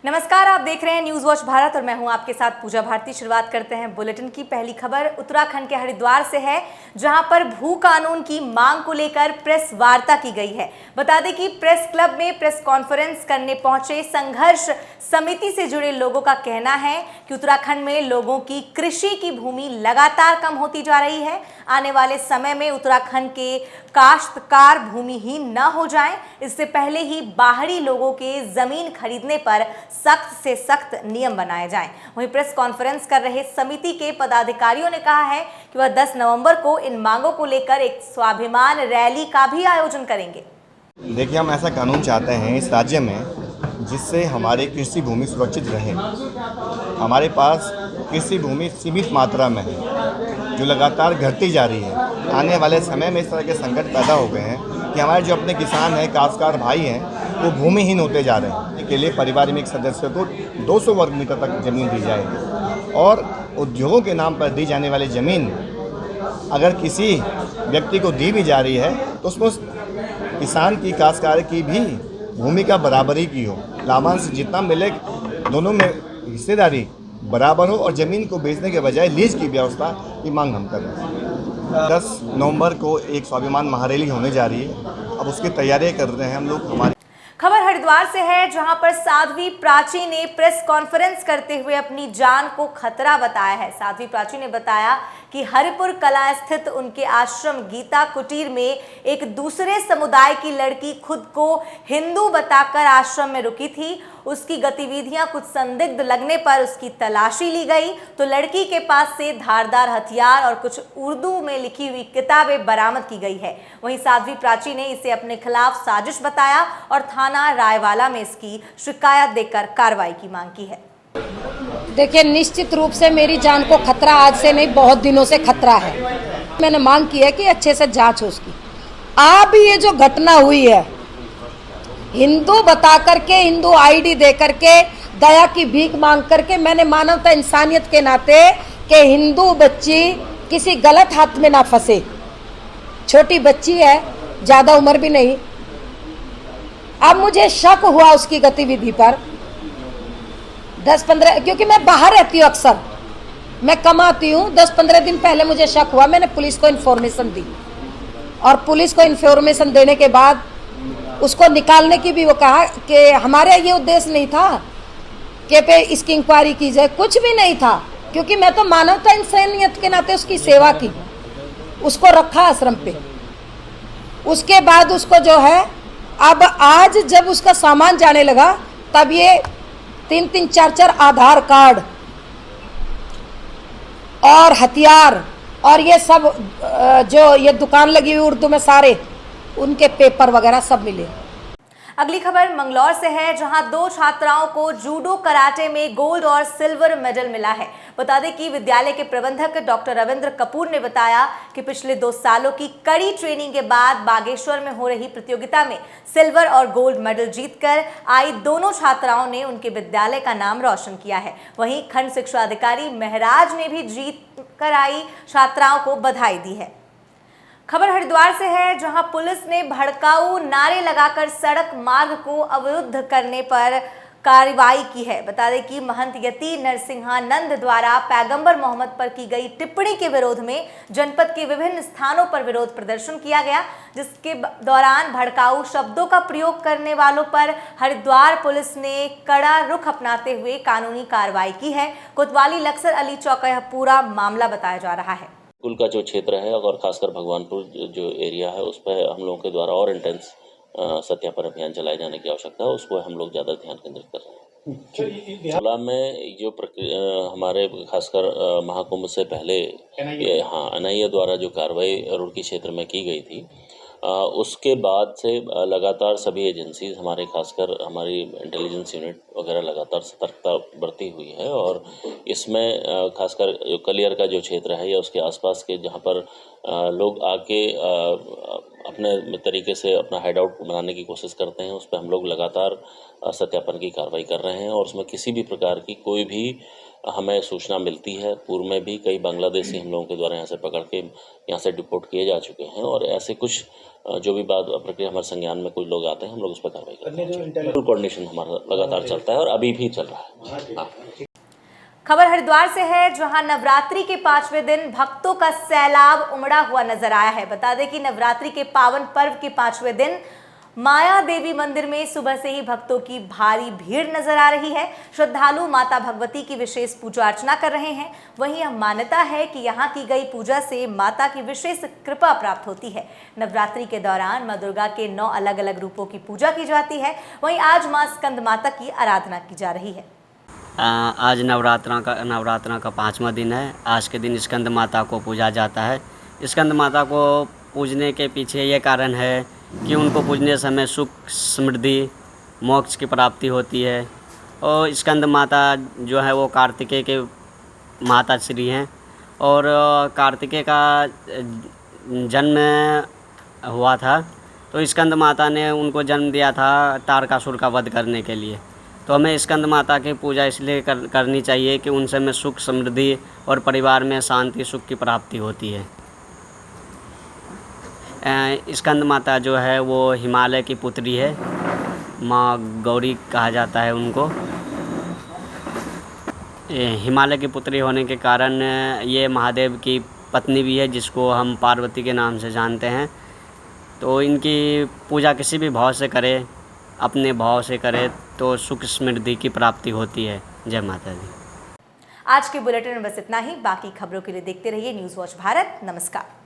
नमस्कार, आप देख रहे हैं न्यूज वॉच भारत और मैं हूं आपके साथ पूजा भारती। शुरुआत करते हैं बुलेटिन की। पहली खबर उत्तराखंड के हरिद्वार से है, जहां पर भू कानून की मांग को लेकर प्रेस वार्ता की गई है। बता दें कि प्रेस क्लब में प्रेस कॉन्फ्रेंस करने पहुंचे संघर्ष समिति से जुड़े लोगों का कहना है कि उत्तराखंड में लोगों की कृषि की भूमि लगातार कम होती जा रही है। आने वाले समय में उत्तराखंड के काश्तकार भूमिहीन न हो जाएं, इससे पहले ही बाहरी लोगों के जमीन खरीदने पर सख्त से सख्त नियम बनाए जाएं। वहीं प्रेस कॉन्फ्रेंस कर रहे समिति के पदाधिकारियों ने कहा है कि वह 10 नवंबर को इन मांगों को लेकर एक स्वाभिमान रैली का भी आयोजन करेंगे। देखिए, हम ऐसा कानून चाहते हैं इस राज्य में जिससे हमारी कृषि भूमि सुरक्षित रहे। हमारे पास कृषि भूमि सीमित मात्रा में है जो लगातार घटती जा रही है। आने वाले समय में इस तरह के संकट पैदा हो गए हैं कि हमारे जो अपने किसान हैं, काश्तकार भाई हैं, वो भूमिहीन होते जा रहे हैं। इसके लिए परिवार में एक सदस्य को 200 वर्ग मीटर तक ज़मीन दी जाएगी और उद्योगों के नाम पर दी जाने वाली ज़मीन अगर किसी व्यक्ति को दी भी जा रही है तो उसमें किसान की, काश्तकार की भी भूमिका बराबरी की हो। लाभांश जितना मिले दोनों में हिस्सेदारी बराबर हो और ज़मीन को बेचने के बजाय लीज की व्यवस्था की मांग हम कर रहे हैं। 10 नवंबर को एक स्वाभिमान महारैली होने जा रही है। अब उसकी तैयारियां कर रहे हैं हम लोग। हमारे खबर हरिद्वार से है, जहां पर साध्वी प्राची ने प्रेस कॉन्फ्रेंस करते हुए अपनी जान को खतरा बताया है। साध्वी प्राची ने बताया कि हरिपुर कला स्थित उनके आश्रम गीता कुटीर में एक दूसरे समुदाय की लड़की खुद को हिंदू बताकर आश्रम में रुकी थी। उसकी गतिविधियां कुछ संदिग्ध लगने पर उसकी तलाशी ली गई तो लड़की के पास से धारदार हथियार और कुछ उर्दू में लिखी हुई किताबें बरामद की गई है। वहीं साध्वी प्राची ने इसे अपने खिलाफ साजिश बताया और थाना रायवाला में इसकी शिकायत देकर कार्रवाई की मांग की है। देखिए, निश्चित रूप से मेरी जान को खतरा आज से नहीं, बहुत दिनों से खतरा है। मैंने मांग की है कि अच्छे से जांच हो उसकी। अब ये जो घटना हुई है, हिंदू बता करके, हिंदू आईडी दे करके, दया की भीख मांग करके, मैंने मानवता इंसानियत के नाते कि हिंदू बच्ची किसी गलत हाथ में ना फंसे। छोटी बच्ची है, ज्यादा उम्र भी नहीं। अब मुझे शक हुआ उसकी गतिविधि पर 10-15, क्योंकि मैं बाहर रहती हूँ, अक्सर मैं कमाती हूँ। 10-15 दिन पहले मुझे शक हुआ, मैंने पुलिस को इन्फॉर्मेशन दी और पुलिस को इन्फॉर्मेशन देने के बाद उसको निकालने की भी वो कहा कि हमारा ये उद्देश्य नहीं था कि पे इसकी इंक्वायरी की जाए, कुछ भी नहीं था, क्योंकि मैं तो मानवता इंसानियत के नाते उसकी सेवा की, उसको रखा आश्रम पे। उसके बाद उसको जो है, अब आज जब उसका सामान जाने लगा तब ये 3-3, 4-4 आधार कार्ड और हथियार और ये सब जो ये दुकान लगी हुई उर्दू में सारे उनके पेपर वगैरह सब मिले। अगली खबर मंगलौर से है, जहां 2 छात्राओं को जूडो कराटे में गोल्ड और सिल्वर मेडल मिला है। बता दें कि विद्यालय के प्रबंधक डॉक्टर रविंद्र कपूर ने बताया कि पिछले 2 सालों की कड़ी ट्रेनिंग के बाद बागेश्वर में हो रही प्रतियोगिता में सिल्वर और गोल्ड मेडल जीतकर आई दोनों छात्राओं ने उनके विद्यालय का नाम रोशन किया है। वहीं खंड शिक्षा अधिकारी महराज ने भी जीत कर आई छात्राओं को बधाई दी है। खबर हरिद्वार से है, जहां पुलिस ने भड़काऊ नारे लगाकर सड़क मार्ग को अवरुद्ध करने पर कार्रवाई की है। बता दें कि महंत यति नरसिंहानंद द्वारा पैगंबर मोहम्मद पर की गई टिप्पणी के विरोध में जनपद के विभिन्न स्थानों पर विरोध प्रदर्शन किया गया, जिसके दौरान भड़काऊ शब्दों का प्रयोग करने वालों पर हरिद्वार पुलिस ने कड़ा रुख अपनाते हुए कानूनी कार्रवाई की है। कोतवाली लक्सर अली चौक का यह पूरा मामला बताया जा रहा है। स्कूल का जो क्षेत्र है और खासकर भगवानपुर जो एरिया है, उस पर हम लोगों के द्वारा और इंटेंस सत्यापन अभियान चलाए जाने की आवश्यकता है। उस पर हम लोग ज़्यादा ध्यान केंद्रित कर रहे हैं। जिला में जो हमारे खासकर महाकुंभ से पहले एनआईए द्वारा जो कार्रवाई रुड़की क्षेत्र में की गई थी, उसके बाद से लगातार सभी एजेंसीज, हमारे खासकर हमारी इंटेलिजेंस यूनिट वगैरह लगातार सतर्कता बरती हुई है और इसमें खासकर जो कलियर का जो क्षेत्र है या उसके आसपास के जहां पर लोग आके अपने तरीके से अपना हाइड आउट बनाने की कोशिश करते हैं, उस पर हम लोग लगातार सत्यापन की कार्रवाई कर रहे हैं और उसमें किसी भी प्रकार की कोई भी हमें सूचना मिलती है। पूर्व में भी कई बांग्लादेशी हम लोगों के द्वारा यहाँ से पकड़ के यहाँ से डिपोर्ट किए जा चुके हैं और ऐसे कुछ जो भी बात प्रक्रिया हमारे संज्ञान में कुछ लोग आते हैं हम लोग उस पर कार्रवाई करते हैं। कोऑर्डिनेशन हमारा लगातार चलता है और अभी भी चल रहा है। हाँ। खबर हरिद्वार से है, जहां नवरात्रि के 5वें दिन भक्तों का सैलाब उमड़ा हुआ नजर आया है। बता दें कि नवरात्रि के पावन पर्व के 5वें दिन माया देवी मंदिर में सुबह से ही भक्तों की भारी भीड़ नजर आ रही है। श्रद्धालु माता भगवती की विशेष पूजा अर्चना कर रहे हैं। वहीं यह मान्यता है कि यहाँ की गई पूजा से माता की विशेष कृपा प्राप्त होती है। नवरात्रि के दौरान मां दुर्गा के 9 अलग अलग रूपों की पूजा की जाती है। वहीं आज मां स्कंद माता की आराधना की जा रही है। आज नवरात्रा का 5वां दिन है। आज के दिन स्कंद माता को पूजा जाता है। स्कंद माता को पूजने के पीछे ये कारण है कि उनको पूजने समय सुख समृद्धि मोक्ष की प्राप्ति होती है। और स्कंद माता जो है वो कार्तिकेय के माता श्री हैं और कार्तिकेय का जन्म हुआ था तो स्कंद माता ने उनको जन्म दिया था तारकासुर का वध करने के लिए। तो हमें स्कंद माता की पूजा इसलिए करनी चाहिए कि उनसे में सुख समृद्धि और परिवार में शांति सुख की प्राप्ति होती है। स्कंद माता जो है वो हिमालय की पुत्री है, माँ गौरी कहा जाता है उनको। हिमालय की पुत्री होने के कारण ये महादेव की पत्नी भी है, जिसको हम पार्वती के नाम से जानते हैं। तो इनकी पूजा किसी भी भाव से करे, अपने भाव से करे तो सुख समृद्धि की प्राप्ति होती है। जय माता दी। आज के बुलेटिन में बस इतना ही। बाकी खबरों के लिए देखते रहिए न्यूज़ वॉच भारत। नमस्कार।